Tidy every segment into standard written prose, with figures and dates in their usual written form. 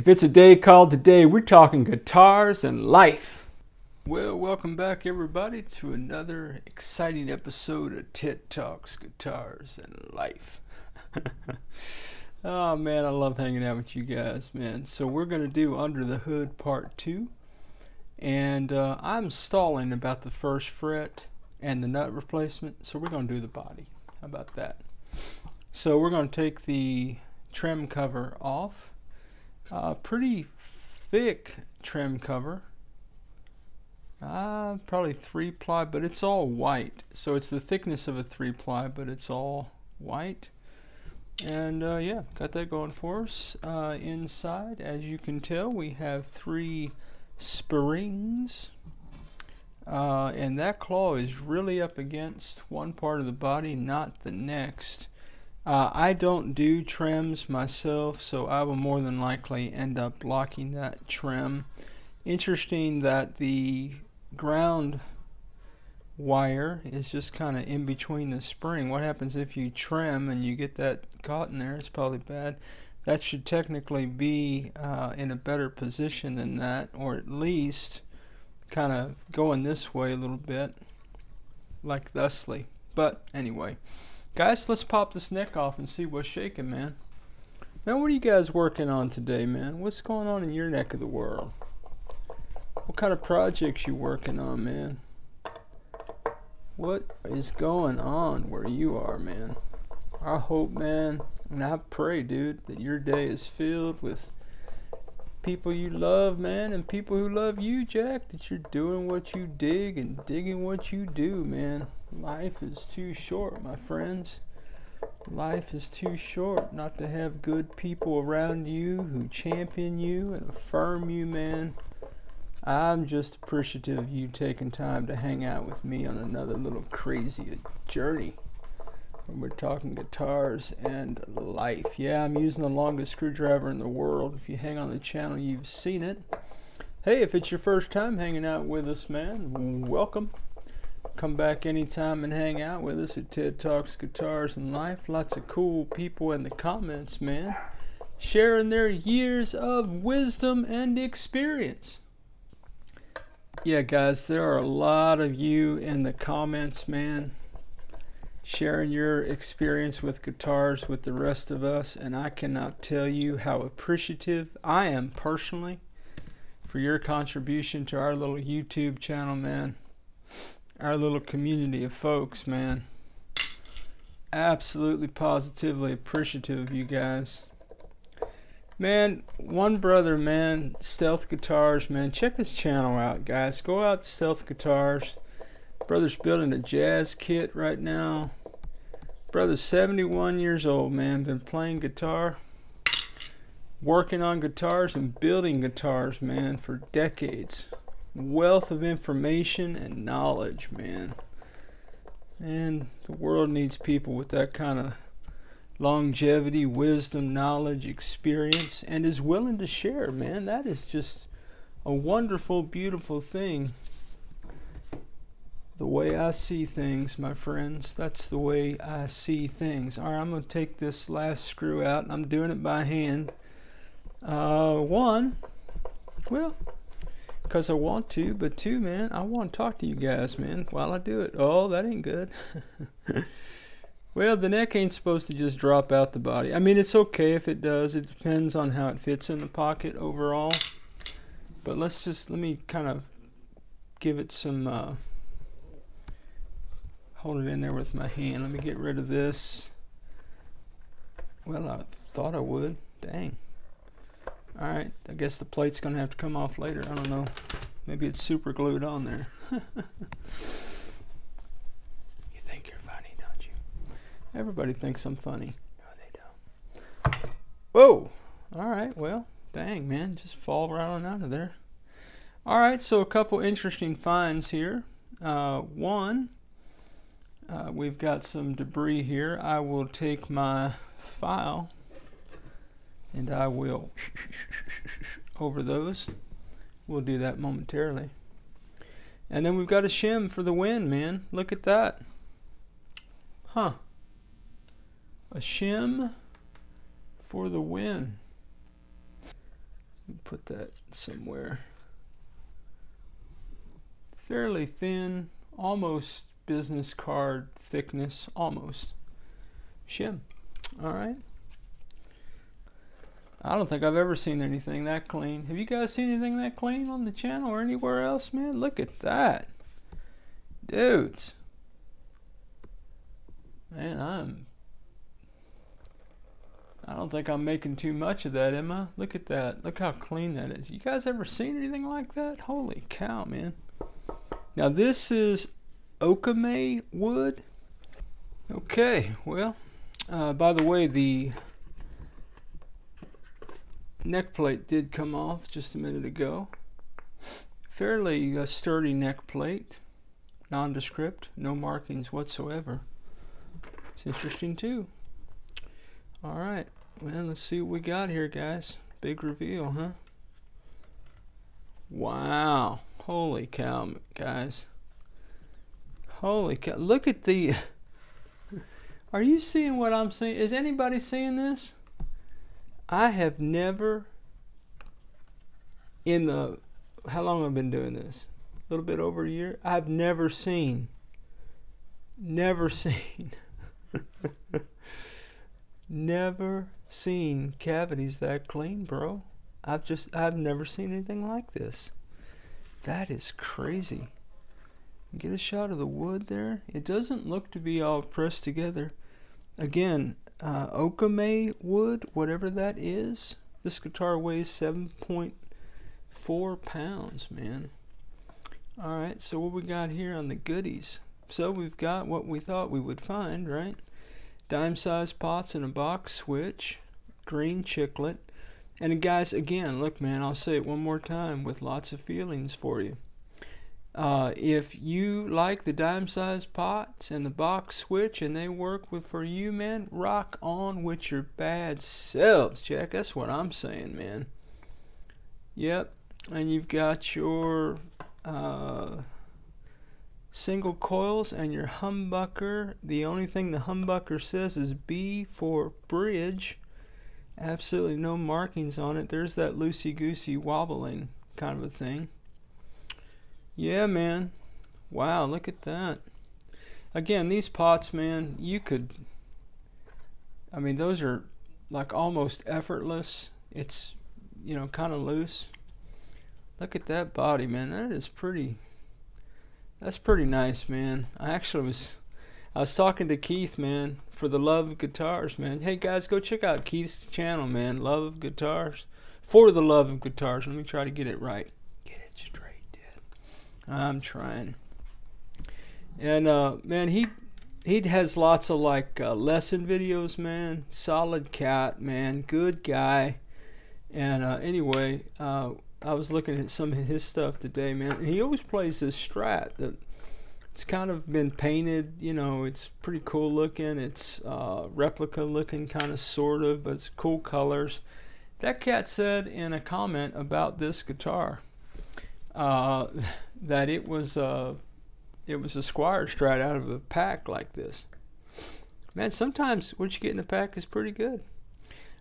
If it's a day called today, we're talking guitars and life. Well, welcome back everybody to another exciting episode of Ted Talks, Guitars and Life. Oh man, I love hanging out with you guys, man. So we're going to do Under the Hood Part 2. And I'm stalling about the first fret and the nut replacement, so we're going to do the body. How about that? So we're going to take the trim cover off. Pretty thick trim cover, probably 3-ply, but it's all white, so it's the thickness of a 3-ply, but it's all white. And yeah, got that going for us. Inside, as you can tell, we have 3 springs, and that claw is really up against one part of the body, not the next. I don't do trims myself, so I will more than likely end up blocking that trim. Interesting that the ground wire is just kind of in between the spring. What happens if you trim and you get that caught in there? It's probably bad. That should technically be in a better position than that, or at least kind of going this way a little bit, like thusly. But anyway. Guys, let's pop this neck off and see what's shaking, man. Man, what are you guys working on today, man? What's going on in your neck of the world? What kind of projects you working on, man? What is going on where you are, man? I hope, man, and I pray, dude, that your day is filled with people you love, man, and people who love you, Jack, that you're doing what you dig and digging what you do, man. Life is too short, my friends. Life is too short not to have good people around you who champion you and affirm you, man. I'm just appreciative of you taking time to hang out with me on another little crazy journey when we're talking guitars and life. Yeah, I'm using the longest screwdriver in the world. If you hang on the channel, you've seen it. Hey, if it's your first time hanging out with us, man, welcome. Come back anytime and hang out with us at Ted Talks Guitars and Life. Lots of cool people in the comments, man, sharing their years of wisdom and experience. Yeah, guys, there are a lot of you in the comments, man, sharing your experience with guitars with the rest of us, and I cannot tell you how appreciative I am personally for your contribution to our little YouTube channel, man. Our little community of folks, man. Absolutely, positively appreciative of you guys. Man, one brother, man, Stealth Guitars, man. Check his channel out, guys. Go out to Stealth Guitars. Brother's building a jazz kit right now. Brother's 71 years old, man. Been playing guitar, working on guitars and building guitars, man, for decades. Wealth of information and knowledge, man. And the world needs people with that kind of longevity, wisdom, knowledge, experience, and is willing to share, man. That is just a wonderful, beautiful thing. The way I see things, my friends, that's the way I see things. All right, I'm going to take this last screw out, and I'm doing it by hand. One, well, because I want to, but 2, man, I want to talk to you guys, man, while I do it. Oh, that ain't good. Well, the neck ain't supposed to just drop out the body. I mean, it's okay if it does. It depends on how it fits in the pocket overall. But let me kind of give it some, hold it in there with my hand. Let me get rid of this. Well, I thought I would. Dang. Alright, I guess the plate's going to have to come off later. I don't know. Maybe it's super glued on there. You think you're funny, don't you? Everybody thinks I'm funny. No, they don't. Whoa! Alright, well, dang, man. Just fall right on out of there. Alright, so a couple interesting finds here. One, we've got some debris here. I will take my file and I will over those. We'll do that momentarily. And then we've got a shim for the wind, man. Look at that. Huh. A shim for the win. put that somewhere. Fairly thin, almost business card thickness, almost. Shim. All right. I don't think I've ever seen anything that clean. Have you guys seen anything that clean on the channel or anywhere else, man? Look at that. Dudes. Man, I don't think I'm making too much of that, am I? Look at that. Look how clean that is. You guys ever seen anything like that? Holy cow, man. Now this is okame wood. Okay, well, by the way, the neck plate did come off just a minute ago. Fairly sturdy neck plate. Nondescript. No markings whatsoever. It's interesting too. Alright, well, let's see what we got here, guys. Big reveal, huh? Wow. Holy cow, guys. Holy cow. Look at the... Are you seeing what I'm seeing? Is anybody seeing this? I have never, in the... How long have I been doing this? A little bit over a year? I've never seen never seen cavities that clean, bro. I've never seen anything like this. That is crazy. Get a shot of the wood there. It doesn't look to be all pressed together. Again, okame wood, whatever that is. This guitar weighs 7.4 pounds, man. Alright, so what we got here on the goodies? So we've got what we thought we would find, right? Dime-sized pots and a box switch, green chiclet, and guys, again, look, man, I'll say it one more time with lots of feelings for you. If you like the dime-sized pots and the box switch and they work for you, man, rock on with your bad selves, Jack. That's what I'm saying, man. Yep, and you've got your single coils and your humbucker. The only thing the humbucker says is B for bridge. Absolutely no markings on it. There's that loosey-goosey wobbling kind of a thing. Yeah, man. Wow, look at that. Again, these pots, man, you could... I mean, those are like almost effortless. It's, you know, kind of loose. Look at that body, man. That is pretty... That's pretty nice, man. I was talking to Keith, man, for the Love of Guitars, man. Hey, guys, go check out Keith's channel, man. Love of Guitars. For the Love of Guitars. Let me try to get it right. Get it straight, dude. I'm trying. And, man, he has lots of, like, lesson videos, man. Solid cat, man. Good guy. And, anyway, I was looking at some of his stuff today, man. And he always plays this Strat that it's kind of been painted, you know, it's pretty cool looking. It's replica looking, kind of, sort of, but it's cool colors. That cat said in a comment about this guitar that it was a Squire Strat out of a pack like this. Man, sometimes what you get in a pack is pretty good.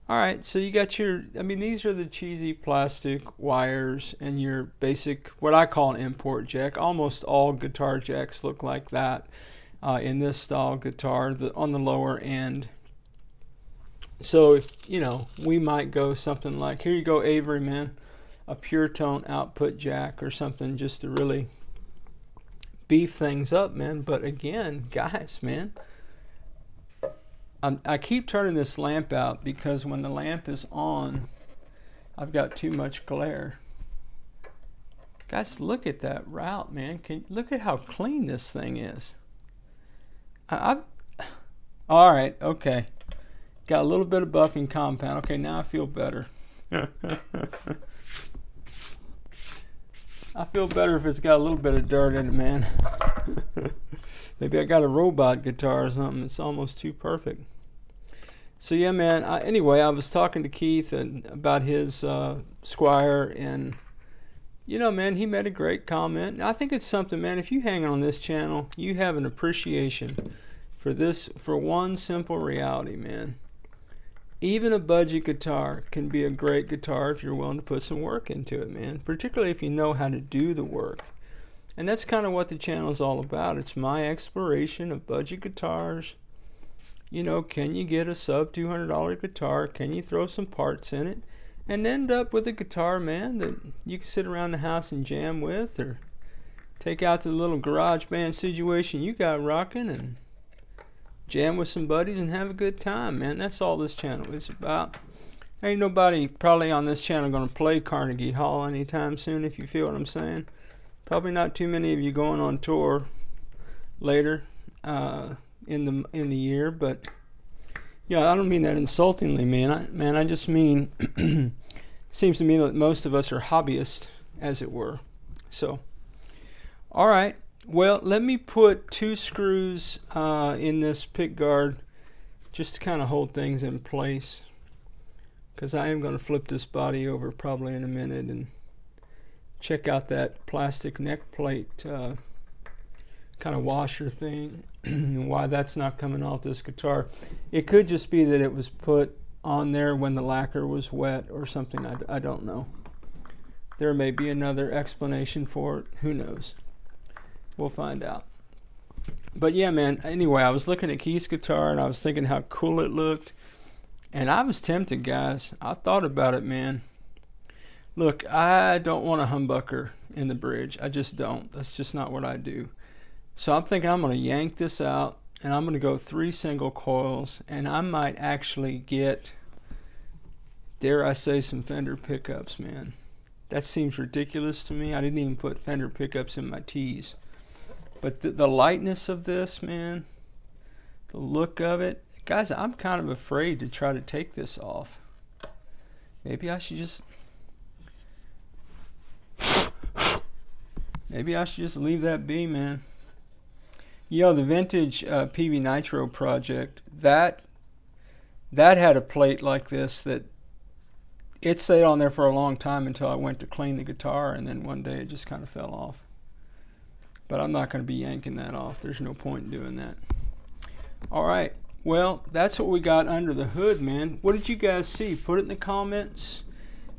Alright, so you got your, I mean, these are the cheesy plastic wires and your basic, what I call an import jack. Almost all guitar jacks look like that in this style guitar on the lower end. So, if, you know, we might go something like, here you go, Avery, man, a pure tone output jack or something just to really beef things up, man. But again, guys, man, I keep turning this lamp out because when the lamp is on, I've got too much glare. Guys, look at that route, man. Look at how clean this thing is. All right, okay. Got a little bit of buffing compound. Okay, now I feel better. I feel better if it's got a little bit of dirt in it, man. Maybe I got a robot guitar or something. It's almost too perfect. So yeah, man. Anyway, I was talking to Keith about his Squire, and you know, man, he made a great comment. And I think it's something, man. If you hang on this channel, you have an appreciation for this, for one simple reality, man. even a budget guitar can be a great guitar if you're willing to put some work into it, man. Particularly if you know how to do the work. And that's kind of what the channel is all about. It's my exploration of budget guitars. You know, can you get a sub $200 guitar? Can you throw some parts in it and end up with a guitar, man, that you can sit around the house and jam with, or take out to the little garage band situation you got rocking and jam with some buddies and have a good time, man. That's all this channel is about. Ain't nobody probably on this channel going to play Carnegie Hall anytime soon, if you feel what I'm saying. Probably not too many of you going on tour later in the year, but yeah, I don't mean that insultingly, man. I just mean seems to me that most of us are hobbyists, as it were. So, all right. Well, let me put 2 screws in this pick guard just to kind of hold things in place, because I am going to flip this body over probably in a minute and check out that plastic neck plate kind of washer thing and why that's not coming off this guitar. It could just be that it was put on there when the lacquer was wet or something. I don't know. There may be another explanation for it. Who knows? We'll find out. But yeah, man, anyway, I was looking at Keith's guitar and I was thinking how cool it looked. And I was tempted, guys. I thought about it, man. Look, I don't want a humbucker in the bridge. I just don't. That's just not what I do. So I'm thinking I'm going to yank this out and I'm going to go 3 single coils, and I might actually get, dare I say, some Fender pickups, man. That seems ridiculous to me. I didn't even put Fender pickups in my Tease. But the lightness of this, man, the look of it, guys, I'm kind of afraid to try to take this off. Maybe I should just leave that be, man. You know, the vintage PV Nitro project, that had a plate like this that it stayed on there for a long time until I went to clean the guitar, and then one day it just kind of fell off. But I'm not going to be yanking that off. There's no point in doing that. All right. Well, that's what we got under the hood, man. What did you guys see? Put it in the comments.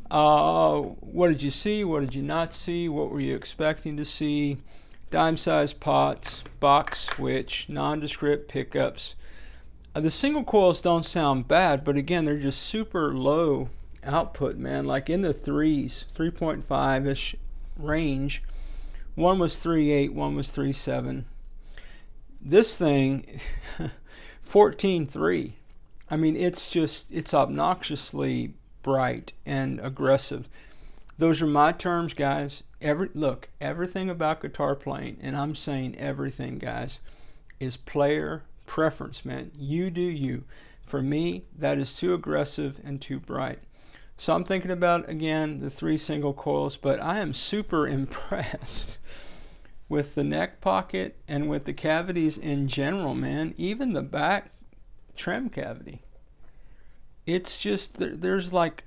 What did you see? What did you not see? What were you expecting to see? Dime-sized pots, box switch, nondescript pickups. The single coils don't sound bad, but again, they're just super low output, man. Like in the 3s, 3.5-ish range. One was 3.8, one was 3.7. This thing, 14.3. I mean, it's obnoxiously bright and aggressive. Those are my terms, guys. Everything about guitar playing, and I'm saying everything, guys, is player preference, man. You do you. For me, that is too aggressive and too bright. So I'm thinking about, again, the 3 single coils, but I am super impressed with the neck pocket and with the cavities in general, man. Even the back trim cavity. It's just, there's like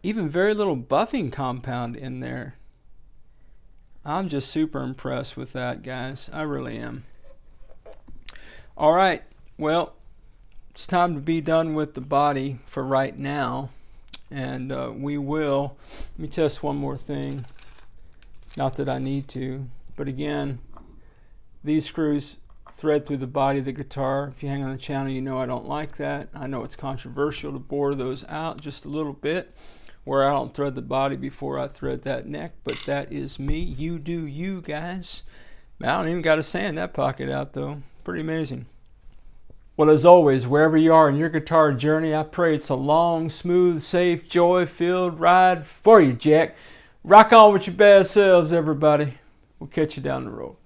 even very little buffing compound in there. I'm just super impressed with that, guys. I really am. All right. Well, it's time to be done with the body for right now. And we will. Let me test one more thing. Not that I need to. But again, these screws thread through the body of the guitar. If you hang on the channel, you know I don't like that. I know it's controversial to bore those out just a little bit, where I don't thread the body before I thread that neck, but that is me. You do you, guys. I don't even got to sand that pocket out, though. Pretty amazing. Well, as always, wherever you are in your guitar journey, I pray it's a long, smooth, safe, joy-filled ride for you, Jack. Rock on with your bad selves, everybody. We'll catch you down the road.